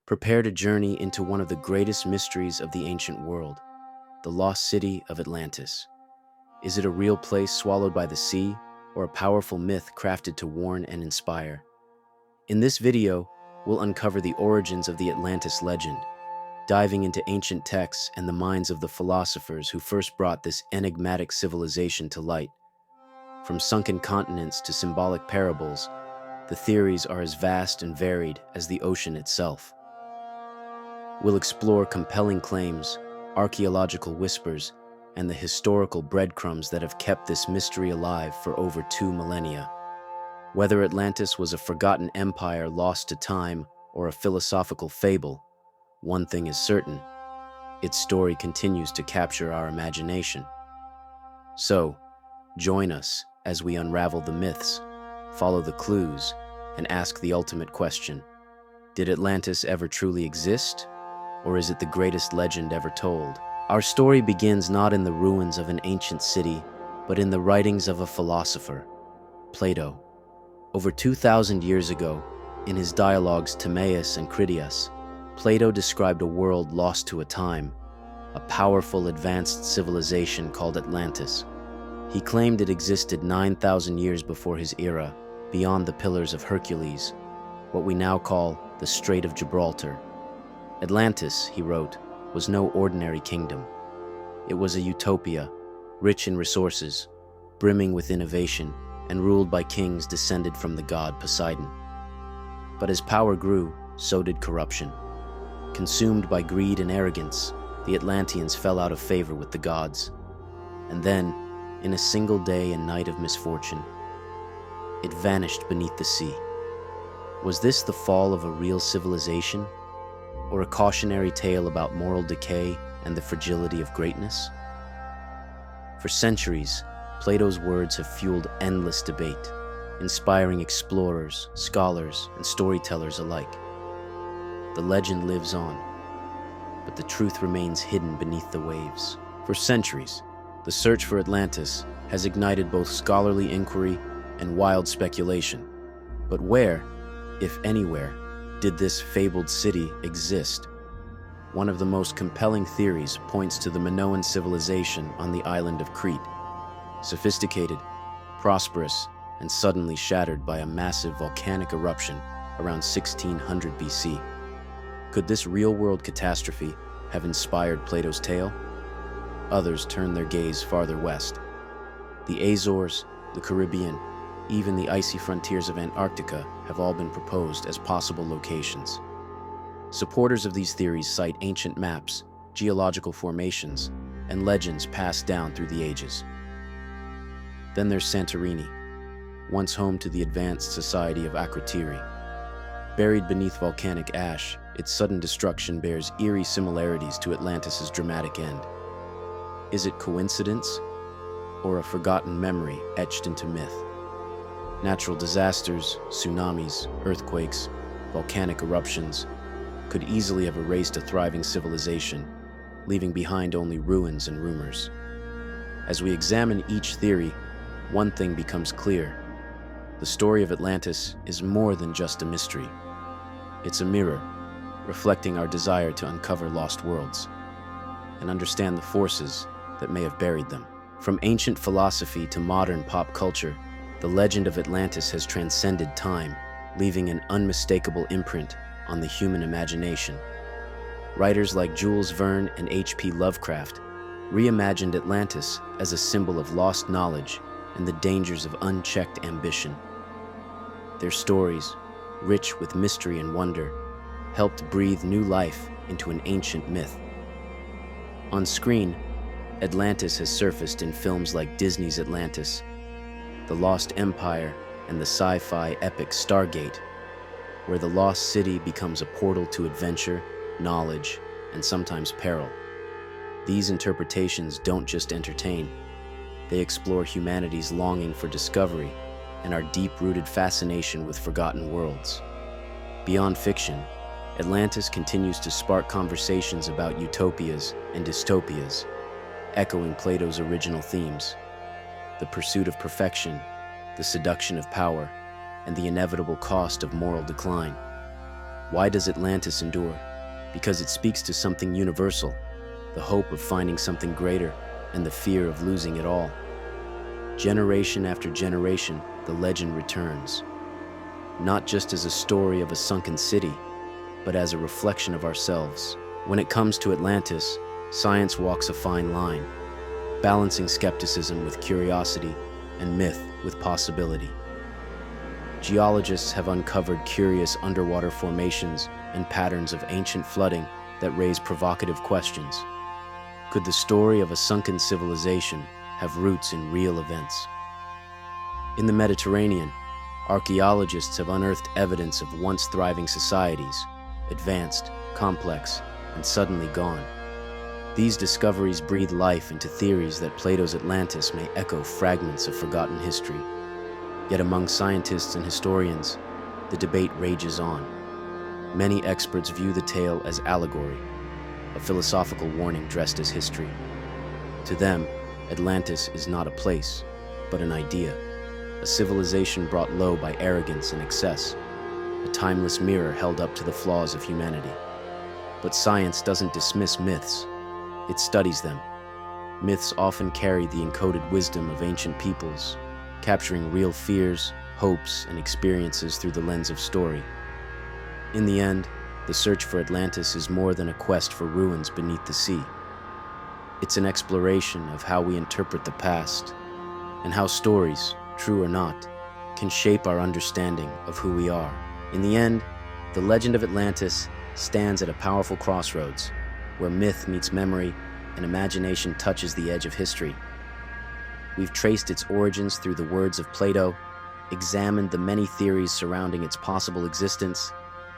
Prepare to journey into one of the greatest mysteries of the ancient world, the lost city of Atlantis. Is it a real place swallowed by the sea, or a powerful myth crafted to warn and inspire? In this video, we'll uncover the origins of the Atlantis legend, diving into ancient texts and the minds of the philosophers who first brought this enigmatic civilization to light. From sunken continents to symbolic parables, the theories are as vast and varied as the ocean itself. We'll explore compelling claims, archaeological whispers, and the historical breadcrumbs that have kept this mystery alive for over 2 millennia. Whether Atlantis was a forgotten empire lost to time or a philosophical fable, one thing is certain: its story continues to capture our imagination. So, join us as we unravel the myths, follow the clues, and ask the ultimate question: did Atlantis ever truly exist? Or is it the greatest legend ever told? Our story begins not in the ruins of an ancient city, but in the writings of a philosopher, Plato. Over 2,000 years ago, in his dialogues Timaeus and Critias, Plato described a world lost to a time, a powerful advanced civilization called Atlantis. He claimed it existed 9,000 years before his era, beyond the Pillars of Hercules, what we now call the Strait of Gibraltar. Atlantis, he wrote, was no ordinary kingdom. It was a utopia, rich in resources, brimming with innovation, and ruled by kings descended from the god Poseidon. But as power grew, so did corruption. Consumed by greed and arrogance, the Atlanteans fell out of favor with the gods. And then, in a single day and night of misfortune, it vanished beneath the sea. Was this the fall of a real civilization, or a cautionary tale about moral decay and the fragility of greatness? For centuries, Plato's words have fueled endless debate, inspiring explorers, scholars, and storytellers alike. The legend lives on, but the truth remains hidden beneath the waves. For centuries, the search for Atlantis has ignited both scholarly inquiry and wild speculation. But where, if anywhere, did this fabled city exist? One of the most compelling theories points to the Minoan civilization on the island of Crete. Sophisticated, prosperous, and suddenly shattered by a massive volcanic eruption around 1600 BC. Could this real-world catastrophe have inspired Plato's tale? Others turn their gaze farther west. The Azores, the Caribbean, even the icy frontiers of Antarctica have all been proposed as possible locations. Supporters of these theories cite ancient maps, geological formations, and legends passed down through the ages. Then there's Santorini, once home to the advanced society of Akrotiri. Buried beneath volcanic ash, its sudden destruction bears eerie similarities to Atlantis' dramatic end. Is it coincidence, or a forgotten memory etched into myth? Natural disasters, tsunamis, earthquakes, volcanic eruptions could easily have erased a thriving civilization, leaving behind only ruins and rumors. As we examine each theory, one thing becomes clear: the story of Atlantis is more than just a mystery. It's a mirror, reflecting our desire to uncover lost worlds and understand the forces that may have buried them. From ancient philosophy to modern pop culture, the legend of Atlantis has transcended time, leaving an unmistakable imprint on the human imagination. Writers like Jules Verne and H.P. Lovecraft reimagined Atlantis as a symbol of lost knowledge and the dangers of unchecked ambition. Their stories, rich with mystery and wonder, helped breathe new life into an ancient myth. On screen, Atlantis has surfaced in films like Disney's Atlantis, The Lost Empire, and the sci-fi epic Stargate, where the lost city becomes a portal to adventure, knowledge, and sometimes peril. These interpretations don't just entertain, they explore humanity's longing for discovery and our deep-rooted fascination with forgotten worlds. Beyond fiction, Atlantis continues to spark conversations about utopias and dystopias, echoing Plato's original themes: the pursuit of perfection, the seduction of power, and the inevitable cost of moral decline. Why does Atlantis endure? Because it speaks to something universal, the hope of finding something greater and the fear of losing it all. Generation after generation, the legend returns, not just as a story of a sunken city, but as a reflection of ourselves. When it comes to Atlantis, science walks a fine line, balancing skepticism with curiosity and myth with possibility. Geologists have uncovered curious underwater formations and patterns of ancient flooding that raise provocative questions. Could the story of a sunken civilization have roots in real events? In the Mediterranean, archaeologists have unearthed evidence of once thriving societies, advanced, complex, and suddenly gone. These discoveries breathe life into theories that Plato's Atlantis may echo fragments of forgotten history. Yet among scientists and historians, the debate rages on. Many experts view the tale as allegory, a philosophical warning dressed as history. To them, Atlantis is not a place, but an idea, a civilization brought low by arrogance and excess, a timeless mirror held up to the flaws of humanity. But science doesn't dismiss myths, it studies them. Myths often carry the encoded wisdom of ancient peoples, capturing real fears, hopes, and experiences through the lens of story. In the end, the search for Atlantis is more than a quest for ruins beneath the sea. It's an exploration of how we interpret the past, and how stories, true or not, can shape our understanding of who we are. In the end, the legend of Atlantis stands at a powerful crossroads, where myth meets memory and imagination touches the edge of history. We've traced its origins through the words of Plato, examined the many theories surrounding its possible existence,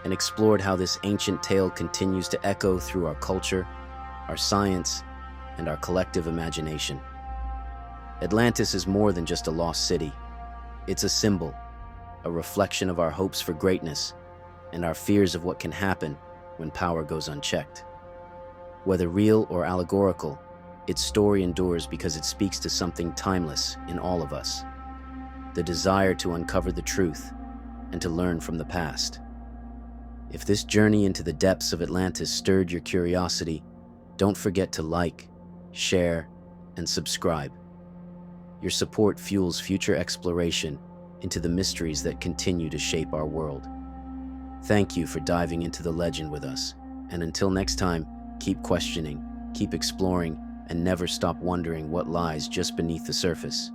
and explored how this ancient tale continues to echo through our culture, our science, and our collective imagination. Atlantis is more than just a lost city. It's a symbol, a reflection of our hopes for greatness, and our fears of what can happen when power goes unchecked. Whether real or allegorical, its story endures because it speaks to something timeless in all of us, the desire to uncover the truth and to learn from the past. If this journey into the depths of Atlantis stirred your curiosity, don't forget to like, share, and subscribe. Your support fuels future exploration into the mysteries that continue to shape our world. Thank you for diving into the legend with us, and until next time, keep questioning, keep exploring, and never stop wondering what lies just beneath the surface.